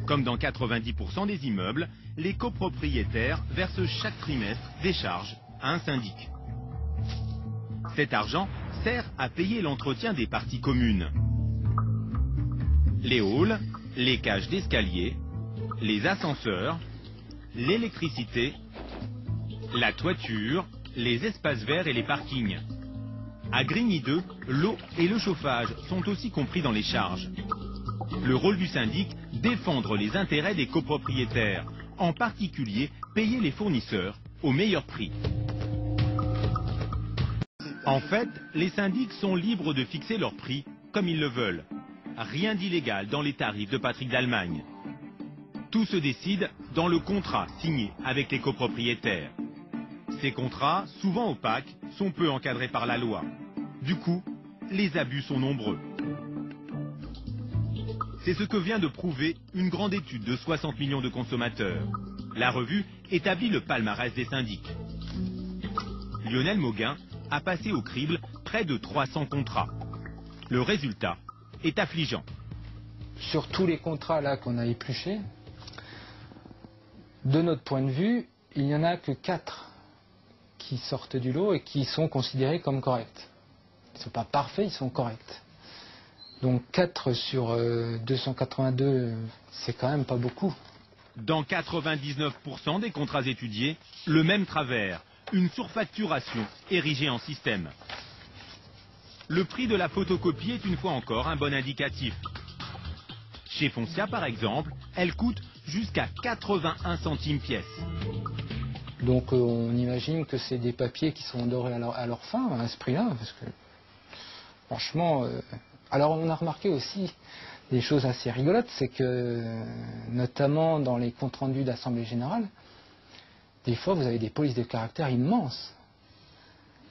Comme dans 90% des immeubles, les copropriétaires versent chaque trimestre des charges à un syndic. Cet argent sert à payer l'entretien des parties communes. Les halls, les cages d'escalier, les ascenseurs, l'électricité, la toiture, les espaces verts et les parkings. À Grigny 2, l'eau et le chauffage sont aussi compris dans les charges. Le rôle du syndic, défendre les intérêts des copropriétaires, en particulier payer les fournisseurs au meilleur prix. En fait, les syndics sont libres de fixer leur prix comme ils le veulent. Rien d'illégal dans les tarifs de Patrick d'Allemagne. Tout se décide dans le contrat signé avec les copropriétaires. Ces contrats, souvent opaques, sont peu encadrés par la loi. Du coup, les abus sont nombreux. C'est ce que vient de prouver une grande étude de 60 millions de consommateurs. La revue établit le palmarès des syndics. Lionel Mauguin a passé au crible près de 300 contrats. Le résultat est affligeant. Sur tous les contrats là qu'on a épluchés, de notre point de vue, il n'y en a que 4 qui sortent du lot et qui sont considérés comme corrects. Ils ne sont pas parfaits, ils sont corrects. Donc 4 sur 282, c'est quand même pas beaucoup. Dans 99% des contrats étudiés, le même travers, une surfacturation érigée en système. Le prix de la photocopie est une fois encore un bon indicatif. Chez Foncia, par exemple, elle coûte jusqu'à 81 centimes pièce. Donc on imagine que c'est des papiers qui sont dorés à leur fin, à ce prix-là, parce que franchement... Alors on a remarqué aussi des choses assez rigolotes, c'est que notamment dans les comptes rendus d'Assemblée Générale, des fois vous avez des polices de caractère immenses.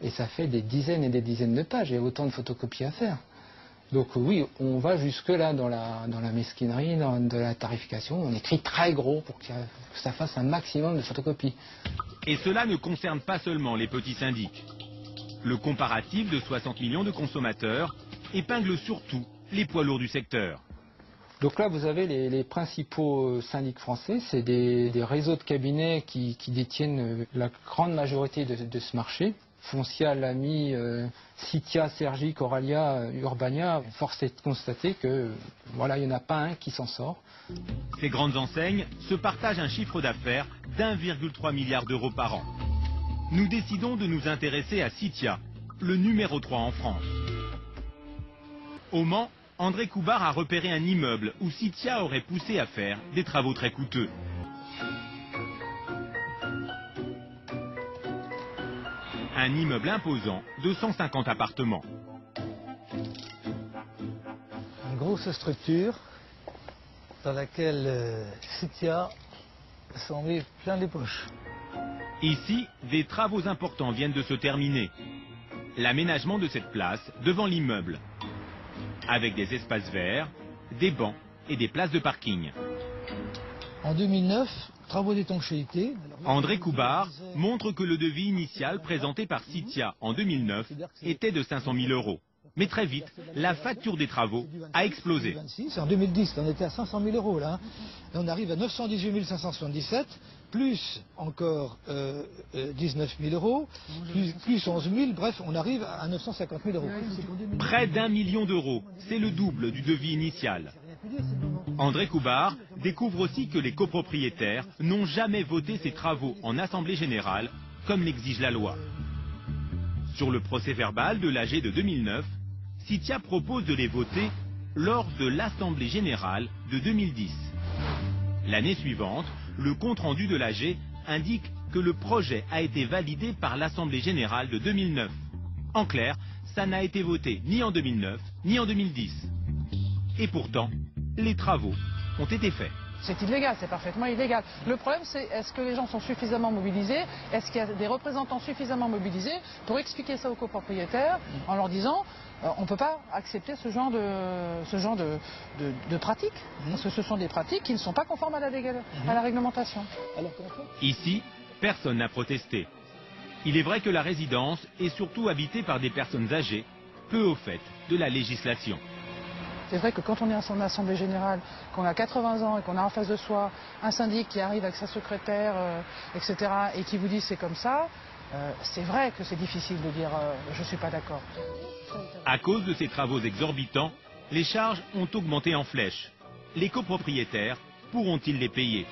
Et ça fait des dizaines et des dizaines de pages, il y a autant de photocopies à faire. Donc oui, on va jusque-là dans la mesquinerie, de la tarification, on écrit très gros pour que ça fasse un maximum de photocopies. Et cela ne concerne pas seulement les petits syndics. Le comparatif de 60 millions de consommateurs épingle surtout les poids lourds du secteur. Donc là, vous avez les principaux syndics français, c'est des réseaux de cabinets qui détiennent la grande majorité de ce marché. Foncia, Lamy, Citia, Sergic, Oralia, Urbania, force est de constater que voilà, il n'y en a pas un qui s'en sort. Ces grandes enseignes se partagent un chiffre d'affaires d'1,3 milliard d'euros par an. Nous décidons de nous intéresser à Citia, le numéro 3 en France. Au Mans, André Coubard a repéré un immeuble où Citia aurait poussé à faire des travaux très coûteux. Un immeuble imposant de 150 appartements. Une grosse structure dans laquelle Citia s'en met plein les poches. Ici, des travaux importants viennent de se terminer. L'aménagement de cette place devant l'immeuble, avec des espaces verts, des bancs et des places de parking. En 2009, travaux d'étanchéité. André Coubard montre que le devis initial présenté par Citia en 2009 était de 500 000 euros. Mais très vite, la facture des travaux a explosé. En 2010, on était à 500 000 euros là. Et on arrive à 918 577, plus encore 19 000 euros, plus 11 000, bref, on arrive à 950 000 euros. Près d'1 million d'euros, c'est le double du devis initial. André Coubard découvre aussi que les copropriétaires n'ont jamais voté ces travaux en assemblée générale, comme l'exige la loi. Sur le procès-verbal de l'AG de 2009, Citia propose de les voter lors de l'assemblée générale de 2010. L'année suivante, le compte-rendu de l'AG indique que le projet a été validé par l'assemblée générale de 2009. En clair, ça n'a été voté ni en 2009, ni en 2010. Et pourtant, les travaux ont été faits. C'est illégal, c'est parfaitement illégal. Le problème, c'est est-ce que les gens sont suffisamment mobilisés? Est-ce qu'il y a des représentants suffisamment mobilisés pour expliquer ça aux copropriétaires en leur disant on ne peut pas accepter ce genre de pratiques, parce que ce sont des pratiques qui ne sont pas conformes à la réglementation. Ici, personne n'a protesté. Il est vrai que la résidence est surtout habitée par des personnes âgées, peu au fait de la législation. C'est vrai que quand on est en assemblée générale, qu'on a 80 ans et qu'on a en face de soi un syndic qui arrive avec sa secrétaire, etc., et qui vous dit c'est comme ça, c'est vrai que c'est difficile de dire je ne suis pas d'accord. À cause de ces travaux exorbitants, les charges ont augmenté en flèche. Les copropriétaires pourront-ils les payer?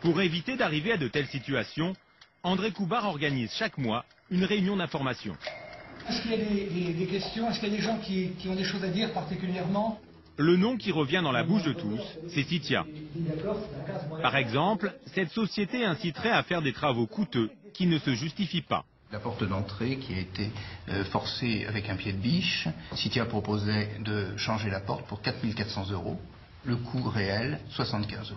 Pour éviter d'arriver à de telles situations, André Coubard organise chaque mois une réunion d'information. Est-ce qu'il y a des questions? Est-ce qu'il y a des gens qui ont des choses à dire particulièrement? Le nom qui revient dans la bouche de tous, c'est Citia. Par exemple, cette société inciterait à faire des travaux coûteux qui ne se justifient pas. La porte d'entrée qui a été forcée avec un pied de biche. Citia proposait de changer la porte pour 4 400 €. Le coût réel, 75 €.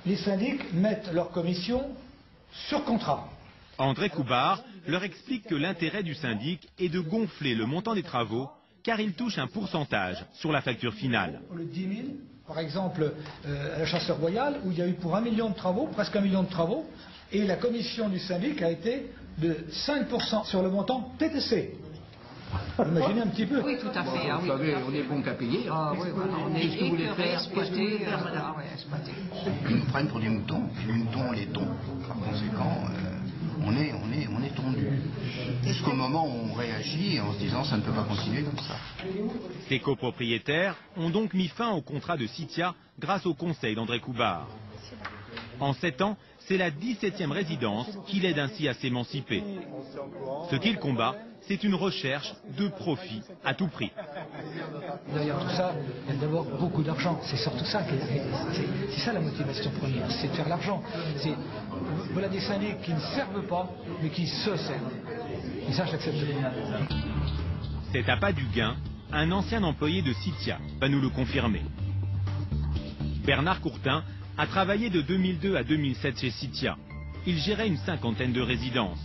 Les syndics mettent leur commission sur contrat. André Coubard leur explique que l'intérêt du syndic est de gonfler le montant des travaux car il touche un pourcentage sur la facture finale. Le 10 000, par exemple, à la Chasseur Royale, où il y a eu pour 1 million de travaux, presque 1 million de travaux, et la commission du syndic a été de 5% sur le montant TTC. Imaginez un petit peu. Oui, tout à fait. Vous savez, on est bon qu'à payer. Ah, oui, voilà. On est Qu'est-ce que vous voulez faire? exploité. Voilà, ouais, exploité. Ils nous prennent pour des moutons. Les moutons, on les tombe. Par conséquent, on est tondu. Jusqu'au moment où on réagit en se disant ça ne peut pas continuer comme ça. Ces copropriétaires ont donc mis fin au contrat de Citia grâce au conseil d'André Coubard. En 7 ans, c'est la 17e résidence qui l'aide ainsi à s'émanciper. Ce qu'il combat, c'est une recherche de profit à tout prix. Derrière tout ça, il y a d'abord beaucoup d'argent. C'est surtout ça, c'est ça la motivation première, c'est de faire l'argent. Voilà des syndics qui ne servent pas, mais qui se servent. Et ça, j'accepte pas. C'est à pas du gain, un ancien employé de Citia va nous le confirmer. Bernard Courtin a travaillé de 2002 à 2007 chez Citia. Il gérait une 50aine de résidences.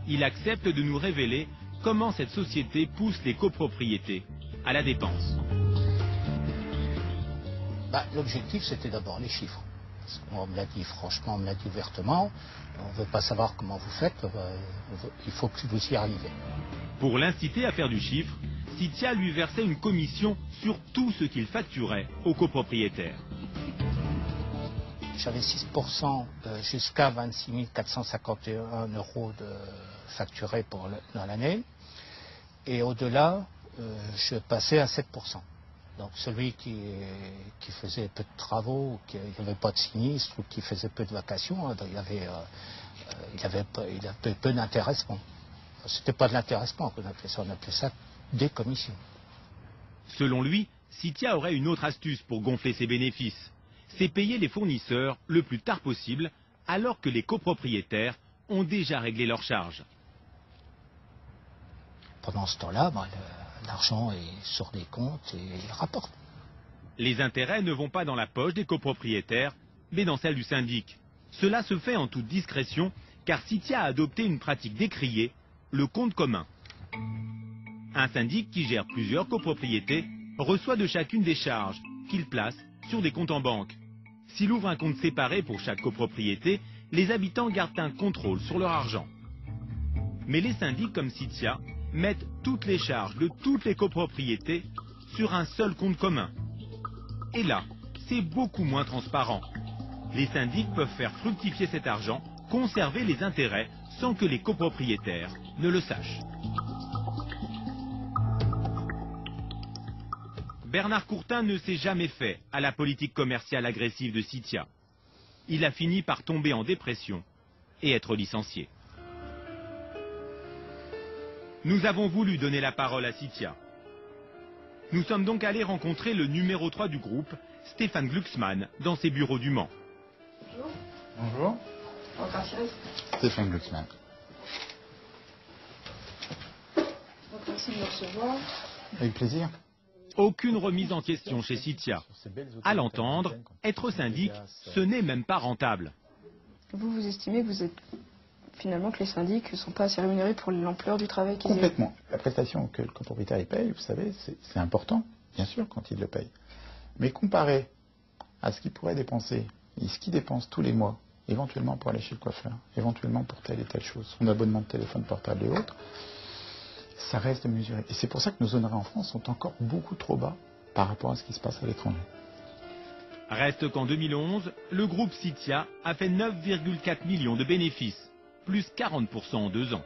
Il accepte de nous révéler comment cette société pousse les copropriétés à la dépense. L'objectif, c'était d'abord les chiffres. On me l'a dit franchement, on me l'a dit ouvertement. On ne veut pas savoir comment vous faites, il faut que vous y arrivez. Pour l'inciter à faire du chiffre, Citia lui versait une commission sur tout ce qu'il facturait aux copropriétaires. J'avais 6% jusqu'à 26 451 € de facturés dans l'année. Et au-delà, je passais à 7%. Donc celui qui faisait peu de travaux, qui n'avait pas de sinistre ou qui faisait peu de vacations, il avait peu d'intéressement. C'était pas de l'intéressement qu'on appelait ça, on appelait ça des commissions. Selon lui, Citia aurait une autre astuce pour gonfler ses bénéfices. C'est payer les fournisseurs le plus tard possible, alors que les copropriétaires ont déjà réglé leurs charges. Pendant ce temps-là, l'argent est sur des comptes et il rapporte. Les intérêts ne vont pas dans la poche des copropriétaires, mais dans celle du syndic. Cela se fait en toute discrétion, car Citia a adopté une pratique décriée, le compte commun. Un syndic qui gère plusieurs copropriétés reçoit de chacune des charges qu'il place sur des comptes en banque. S'il ouvre un compte séparé pour chaque copropriété, les habitants gardent un contrôle sur leur argent. Mais les syndics comme Citia mettent toutes les charges de toutes les copropriétés sur un seul compte commun. Et là, c'est beaucoup moins transparent. Les syndics peuvent faire fructifier cet argent, conserver les intérêts sans que les copropriétaires ne le sachent. Bernard Courtin ne s'est jamais fait à la politique commerciale agressive de Citia. Il a fini par tomber en dépression et être licencié. Nous avons voulu donner la parole à Citia. Nous sommes donc allés rencontrer le numéro 3 du groupe, Stéphane Glucksmann, dans ses bureaux du Mans. Bonjour. Bonjour. Stéphane Glucksmann. Merci de me recevoir. Avec plaisir. Aucune remise en question chez Citia. À l'entendre, être syndic, ce n'est même pas rentable. Vous estimez finalement que les syndics ne sont pas assez rémunérés pour l'ampleur du travail qu'ils font? Complètement. La prestation que le copropriétaire y paye, vous savez, c'est important, bien sûr, quand il le paye. Mais comparé à ce qu'il pourrait dépenser et ce qu'il dépense tous les mois éventuellement pour aller chez le coiffeur, éventuellement pour telle et telle chose, son abonnement de téléphone portable et autres, ça reste mesuré. Et c'est pour ça que nos honoraires en France sont encore beaucoup trop bas par rapport à ce qui se passe à l'étranger. Reste qu'en 2011, le groupe Citia a fait 9,4 millions de bénéfices, plus 40% en 2 ans.